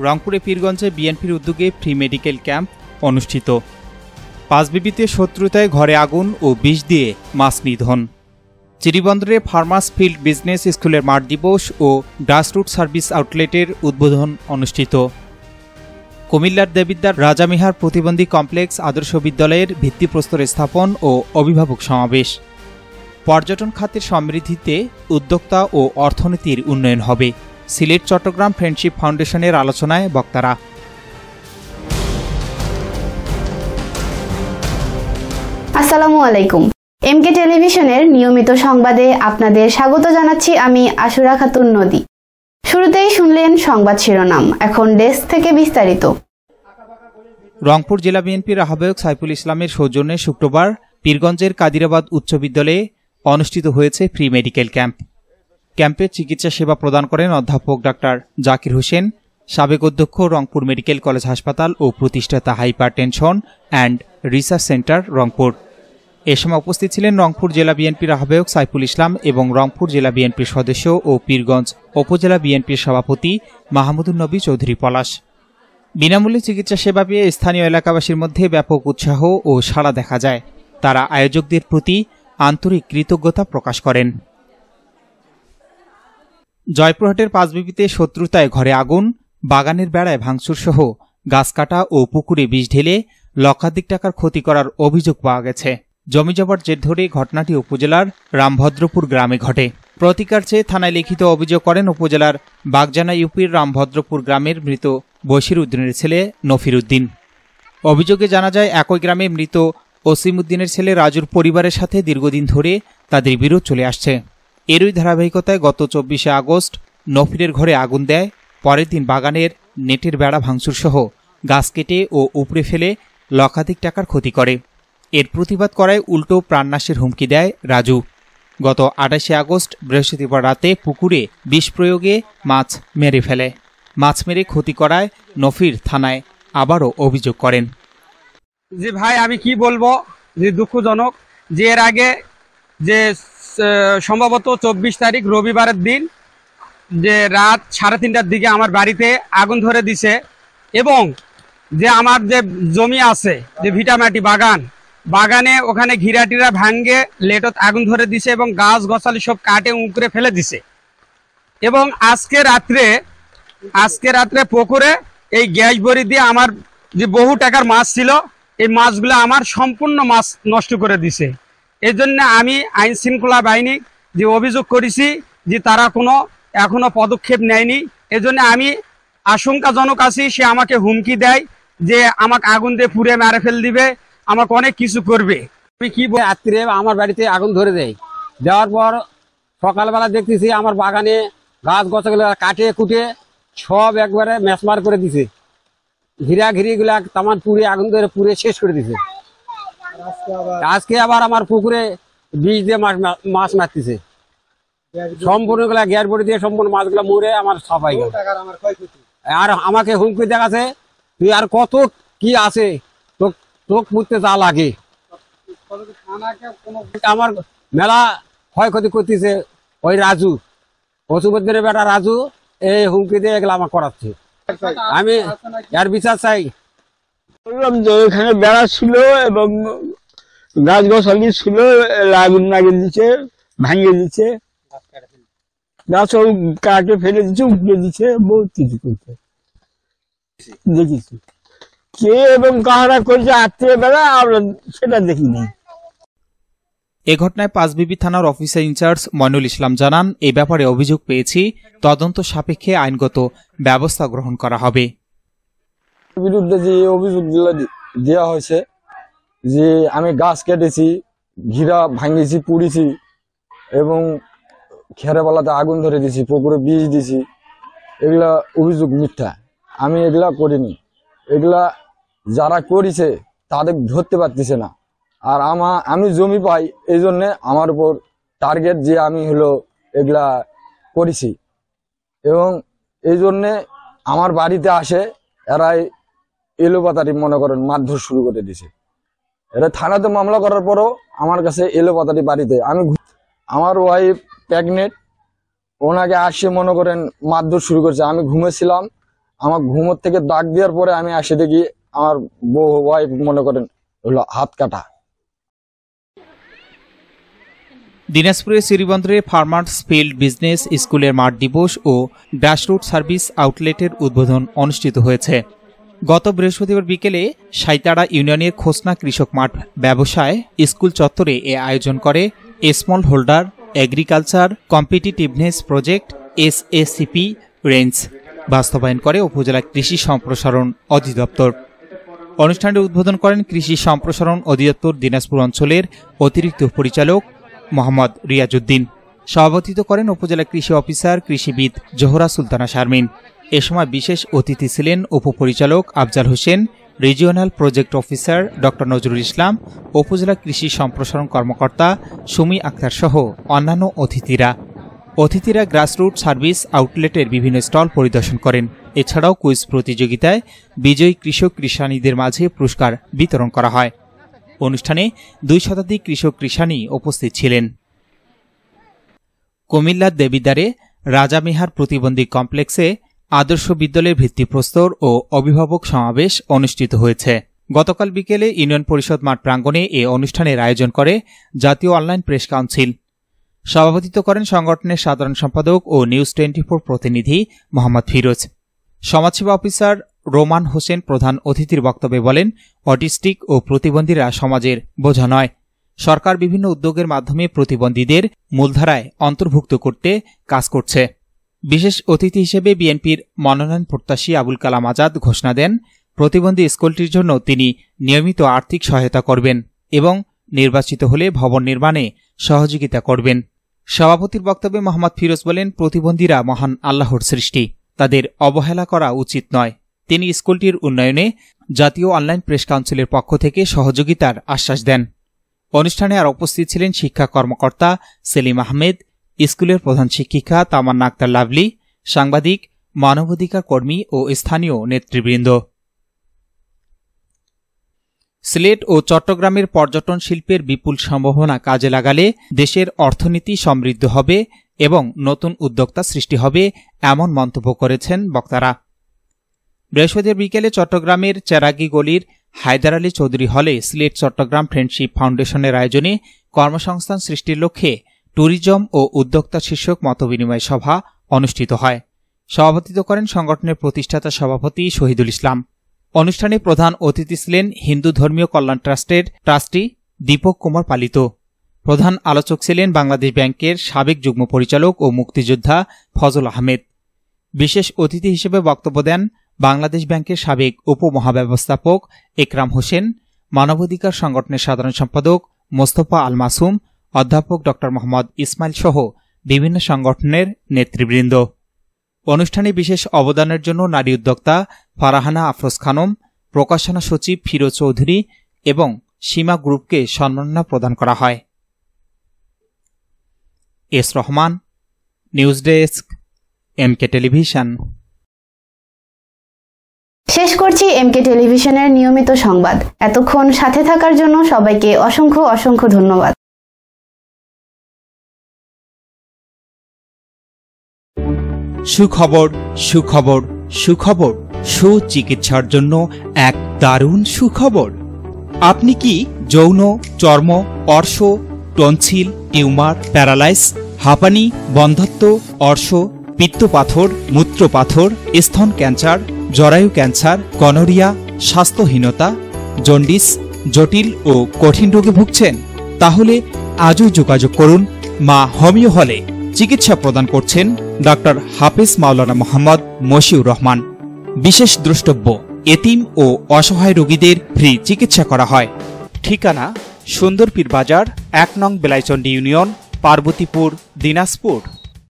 রংপুরে পীরগঞ্জে বিএনপির উদ্যোগে ফ্রি মেডিকেল ক্যাম্প অনুষ্ঠিত। পাঁচবিবিতে শত্রুতায় ঘরে আগুন ও বিষ দিয়ে মাছ নিধন। চিরিবন্দরে ফার্মার্স ফিল্ড বিজনেস স্কুলের মাঠ দিবস ও গ্রাসরুট সার্ভিস আউটলেটের উদ্বোধন অনুষ্ঠিত। কুমিল্লার দেবিদ্বার রাজামিহার প্রতিবন্ধী কমপ্লেক্স আদর্শ বিদ্যালয়ের ভিত্তিপ্রস্তর স্থাপন ও অভিভাবক সমাবেশ। পর্যটন খাতের সমৃদ্ধিতে উদ্যোক্তা ও অর্থনীতির উন্নয়ন হবে। সিলেট চট্টগ্রাম ফ্রেন্ডশিপ ফাউন্ডেশনের আলোচনায় বক্তারা। আসসালামু আলাইকুম। এমকে টেলিভিশনের নিয়মিত সংবাদে আপনাদের স্বাগত জানাচ্ছি আমি আশুরা খাতুন নদী। শুরুতেই শুনলেন সংবাদ শিরোনাম, এখন ডেস্ক থেকে বিস্তারিত। রংপুর জেলা বিএনপির আহ্বায়ক সাইফুল ইসলামের সৌজন্যে শুক্রবার পীরগঞ্জের কাদিরাবাদ উচ্চ বিদ্যালয়ে অনুষ্ঠিত হয়েছে ফ্রি মেডিকেল ক্যাম্প। ক্যাম্পে চিকিৎসা সেবা প্রদান করেন অধ্যাপক ডাক্তার জাকির হোসেন, সাবেক অধ্যক্ষ রংপুর মেডিকেল কলেজ হাসপাতাল ও প্রতিষ্ঠাতা hypertension and research centre Rangpur. এ সময় উপস্থিত ছিলেন রংপুর জেলা বিএনপির আহ্বায়ক সাইফুল ইসলাম এবং রংপুর জেলা বিএনপির সদস্য ও পীরগঞ্জ উপজেলা বিএনপির সভাপতি মাহমুদুন নবী চৌধুরী পলাশ। বিনামূল্যে চিকিৎসা সেবা পেয়ে স্থানীয় এলাকাবাসীর মধ্যে ব্যাপক উৎসাহ ও সাড়া দেখা যায়। তারা আয়োজকদের প্রতি আন্তরিক কৃতজ্ঞতা প্রকাশ করেন। জয়পুরহাটের পাঁচবিবিতে শত্রুতায় ঘরে আগুন, বাগানের বেড়ায় ভাঙচুরসহ গাছ কাটা ও পুকুরে বিষ ঢেলে লক্ষাধিক টাকার ক্ষতি করার অভিযোগ পাওয়া গেছে। জমিজমার জের ধরে ঘটনাটি উপজেলার রামভদ্রপুর গ্রামে ঘটে। প্রতিকার চেয়ে থানায় লিখিত অভিযোগ করেন উপজেলার বাগজানা ইউপির রামভদ্রপুর গ্রামের মৃত বশির উদ্দিনের ছেলে নফির উদ্দিন। অভিযোগে জানা যায় একই গ্রামে মৃত ওসিম উদ্দিনের ছেলে রাজুর পরিবারের সাথে দীর্ঘদিন ধরে তাদের বিরোধ চলে আসছে। এরই ধারাবাহিকতায় গত 24শে আগস্ট নফিরের ঘরে আগুন দেয়। পরের দিন বাগানের নেটের বেড়া ভাঙচুরসহ গাছ কেটে ও উপড়ে ফেলে লক্ষাধিক টাকার ক্ষতি করে। এর প্রতিবাদ করায় উল্টো প্রাণনাশের হুমকি দেয় রাজু। গত 28শে আগস্ট বৃহস্পতিবার রাতে পুকুরে বিষ প্রয়োগে মাছ মেরে ফেলে। মাছ মেরে ক্ষতি করায় নফির থানায় আবারও অভিযোগ করেন। যে ভাই আমি কি বলবো, যে দুঃখজনক যে এর আগে যে সম্ভবত 24 তারিখ রবিবারের দিন যে রাত 3:30টার দিকে আমার বাড়িতে আগুন ধরে দিছে এবং যে আমার যে জমি আছে যে ভিটামাটি বাগানে ওখানে ঘিরাটিরা ভাঙ্গে লেটত আগুন ধরে দিছে এবং গাছ গছালি সব কাটে উপরে ফেলে দিছে এবং আজকে রাত্রে পুকুরে এই গ্যাস বড়ি দিয়ে আমার যে বহু টাকার মাছ ছিল এই মাছগুলো আমার সম্পূর্ণ মাছ নষ্ট করে দিছে। এই জন্য আমি আইন শৃঙ্খলা বাহিনী যে অভিযোগ করেছি যে তারা এখনো পদক্ষেপ নেয়নি। এজন্য আমি আশঙ্কাজনক আছি, সে আমাকে হুমকি দেয় যে আমাকে আগুন দিয়ে পুড়ে মেরে ফেল দিবে, আমাকে অনেক কিছু করবে। আমি কি রাত্রে আমার বাড়িতে আগুন ধরে দেওয়ার পর সকালবেলা দেখতেছি আমার বাগানে গাছ গছগুলো কাটে কুটে সব একবারে মেসমার করে দিছে, ঘিরি গুলা তামান পুড়ে আগুন ধরে পুড়ে শেষ করে দিছে। আজকে আবার আমার পুকুরে বিষ দিয়ে মাছ মারতেছে, সম্পূর্ণ গুলা গ্যাস বড়ি দিয়ে সম্পূর্ণ মাছগুলো মরে আমার সাফাই গেল। আর আমাকে হুমকি দেখাচ্ছে তুই আর কত কি আছে তোক মুড়তে যা লাগে। আমার মেলা ক্ষয়ক্ষতি করতেছে ওই রাজু, অসুবদ্দিনের বেটা রাজু, এই হুমকি দিয়ে এগুলো আমার করাচ্ছে। আমি এর বিচার চাই। বললাম যে ওইখানে বেড়া ছিল এবং গাছ গছালি ছিল, আগুন লাগিয়ে দিচ্ছে, ভাঙিয়ে দিচ্ছে, গাছ কাটে ফেলে দিচ্ছে, উপড়ে দিচ্ছে, বহুত কিছু করছে দেখেছি। কে এবং কাহারা করছে আত্মীয় বেড়া আমরা সেটা দেখিনি। এ ঘটনায় পাঁচবিবি থানার অফিসার ইনচার্জ ময়নুল ইসলাম জানান, এই ব্যাপারে অভিযোগ পেয়েছি, তদন্ত সাপেক্ষে আইনগত ব্যবস্থা গ্রহণ করা হবে। বিরুদ্ধে যে অভিযোগ দেওয়া হয়েছে যে আমি গাছ কেটেছি, ঘিরা ভাঙিয়েছি, পুড়িছি এবং খেরেবেলাতে আগুন ধরে দিছি, পুকুরে বিষ দিছি, এগুলা অভিযোগ মিথ্যা। আমি এগুলা করিনি। এগুলা যারা করেছে তাদের ধরতে পারতেছে না। আর আমি জমি পাই এই জন্যে আমার উপর টার্গেট যে আমি এগুলা করেছি এবং এই জন্যে আমার বাড়িতে আসে এরাই এলোপাতারি মনে করেন মারধর শুরু করে দিছে। এরা থানাতে মামলা করার পরও আমার কাছে এলোপাতারি বাড়িতে, আমার ওয়াইফ প্রেগনেন্ট, ওনাকে আসে মনে করেন মারধর শুরু করছে। আমি ঘুমেছিলাম, আমার ঘুমোর থেকে ডাক দেওয়ার পরে আমি আসে দেখি আমার বউ ওয়াইফ মনে করেন হলো হাত কাটা। দিনাজপুরের শ্রীবন্দরে ফার্মার্স ফিল্ড বিজনেস স্কুলের মাঠ দিবস ও গ্রাসরুট সার্ভিস আউটলেটের উদ্বোধন অনুষ্ঠিত হয়েছে। গত বৃহস্পতিবার বিকেলে সাইতাড়া ইউনিয়নের খোসনা কৃষক মাঠ ব্যবসায় স্কুল চত্বরে এ আয়োজন করে small holder agriculture competitiveness project SACP range বাস্তবায়ন করে উপজেলা কৃষি সম্প্রসারণ অধিদপ্তর। অনুষ্ঠানটি উদ্বোধন করেন কৃষি সম্প্রসারণ অধিদপ্তর দিনাজপুর অঞ্চলের অতিরিক্ত পরিচালক মোহাম্মদ রিয়াজউদ্দিন। সভাপতিত্ব করেন উপজেলা কৃষি অফিসার কৃষিবিদ জোহরা সুলতানা শারমিন। এ সময় বিশেষ অতিথি ছিলেন উপপরিচালক Afzal Hossain, regional project officer doctor Nazrul Islam, উপজেলা কৃষি সম্প্রসারণ কর্মকর্তা সুমি আক্তার সহ অন্যান্য অতিথিরা গ্রাসরুট সার্ভিস আউটলেটের বিভিন্ন স্টল পরিদর্শন করেন। এছাড়াও কুইজ প্রতিযোগিতায় বিজয়ী কৃষক কৃষানীদের মাঝে পুরস্কার বিতরণ করা হয়। অনুষ্ঠানে 2 শতাধিক কৃষক কৃষানী উপস্থিত ছিলেন। কুমিল্লার দেবিদ্বারে রাজা মিহার প্রতিবন্ধী কমপ্লেক্সে আদর্শ বিদ্যালয়ের ভিত্তিপ্রস্তর ও অভিভাবক সমাবেশ অনুষ্ঠিত হয়েছে। গতকাল বিকেলে ইউনিয়ন পরিষদ মাঠ প্রাঙ্গণে এ অনুষ্ঠানের আয়োজন করে জাতীয় অনলাইন প্রেস কাউন্সিল। সভাপতিত্ব করেন সংগঠনের সাধারণ সম্পাদক ও নিউজ 24 প্রতিনিধি মোহাম্মদ ফিরোজ। সমাজসেবা অফিসার রোমান হোসেন প্রধান অতিথির বক্তব্যে বলেন, অটিস্টিক ও প্রতিবন্ধীরা সমাজের বোঝা নয়। সরকার বিভিন্ন উদ্যোগের মাধ্যমে প্রতিবন্ধীদের মূলধারায় অন্তর্ভুক্ত করতে কাজ করছে। বিশেষ অতিথি হিসেবে বিএনপির মনোনয়ন প্রত্যাশী আবুল কালাম আজাদ ঘোষণা দেন, প্রতিবন্ধী স্কুলটির জন্য তিনি নিয়মিত আর্থিক সহায়তা করবেন এবং নির্বাচিত হলে ভবন নির্মাণে সহযোগিতা করবেন। সভাপতির বক্তব্যে মোহাম্মদ ফিরোজ বলেন, প্রতিবন্ধীরা মহান আল্লাহর সৃষ্টি, তাদের অবহেলা করা উচিত নয়। তিনি স্কুলটির উন্নয়নে জাতীয় অনলাইন প্রেস কাউন্সিলের পক্ষ থেকে সহযোগিতার আশ্বাস দেন। অনুষ্ঠানে আর উপস্থিত ছিলেন শিক্ষা কর্মকর্তা সেলিম আহমেদ, স্কুলের প্রধান শিক্ষিকা তামান্না আক্তার লাভলি, সাংবাদিক, মানবাধিকার কর্মী ও স্থানীয় নেতৃবৃন্দ। সিলেট ও চট্টগ্রামের পর্যটন শিল্পের বিপুল সম্ভাবনা কাজে লাগালে দেশের অর্থনীতি সমৃদ্ধ হবে এবং নতুন উদ্যোক্তা সৃষ্টি হবে, এমন মন্তব্য করেছেন বক্তারা। বৃহস্পতিবার বিকেলে চট্টগ্রামের চেরাগি গলির হায়দার আলী চৌধুরী হলে সিলেট চট্টগ্রাম ফ্রেন্ডশিপ ফাউন্ডেশনের আয়োজনে কর্মসংস্থান সৃষ্টির লক্ষ্যে ট্যুরিজম ও উদ্যোক্তা শীর্ষক মতবিনিময় সভা অনুষ্ঠিত হয়। সভাপতিত্ব করেন সংগঠনের প্রতিষ্ঠাতা সভাপতি শহীদুল ইসলাম। অনুষ্ঠানে প্রধান অতিথি ছিলেন হিন্দু ধর্মীয় কল্যাণ ট্রাস্টের ট্রাস্টি দীপক কুমার পালিত। প্রধান আলোচক ছিলেন বাংলাদেশ ব্যাংকের সাবেক যুগ্ম পরিচালক ও মুক্তিযোদ্ধা ফজল আহমেদ। বিশেষ অতিথি হিসেবে বক্তব্য দেন বাংলাদেশ ব্যাংকের সাবেক উপমহাব্যবস্থাপক একরাম হোসেন, মানবাধিকার সংগঠনের সাধারণ সম্পাদক মোস্তফা আল মাসুম, অধ্যাপক ড মোহাম্মদ ইসমাইল সহ বিভিন্ন সংগঠনের নেতৃবৃন্দ। অনুষ্ঠানে বিশেষ অবদানের জন্য নারী উদ্যোক্তা ফারাহানা আফরোজ খানম, প্রকাশনা সচিব ফিরোজ চৌধুরী এবং সীমা গ্রুপকে সম্মাননা প্রদান করা হয়। S Rahman, news desk, MK television. শেষ করছি এমকে টেলিভিশনের নিয়মিত সংবাদ। এতক্ষণ সাথে থাকার জন্য সবাইকে অসংখ্য অসংখ্য ধন্যবাদ। সুখবর, সুখবর, সুখবর। সুচিকিৎসার জন্য এক দারুণ সুখবর। আপনি কি যৌন, চর্ম, অর্শ, টনসিল, টিউমার, প্যারালাইস, হাঁপানি, বন্ধ্যাত্ব, অর্শ, পিত্তপাথর, মূত্রপাথর, স্তন ক্যান্সার, জরায়ু ক্যান্সার, গনোরিয়া, স্বাস্থ্যহীনতা, জন্ডিস, জটিল ও কঠিন রোগে ভুগছেন? তাহলে আজই যোগাযোগ করুন মা হোমিও হলে। চিকিৎসা প্রদান করছেন ডক্টর হাফেজ মাওলানা মোহাম্মদ মশিউর রহমান। বিশেষ দ্রষ্টব্য, এতিম ও অসহায় রোগীদের ফ্রি চিকিৎসা করা হয়। ঠিকানা সুন্দরপীর বাজার, 1 নং বেলাইচন্ডী ইউনিয়ন, পার্বতীপুর, দিনাজপুর।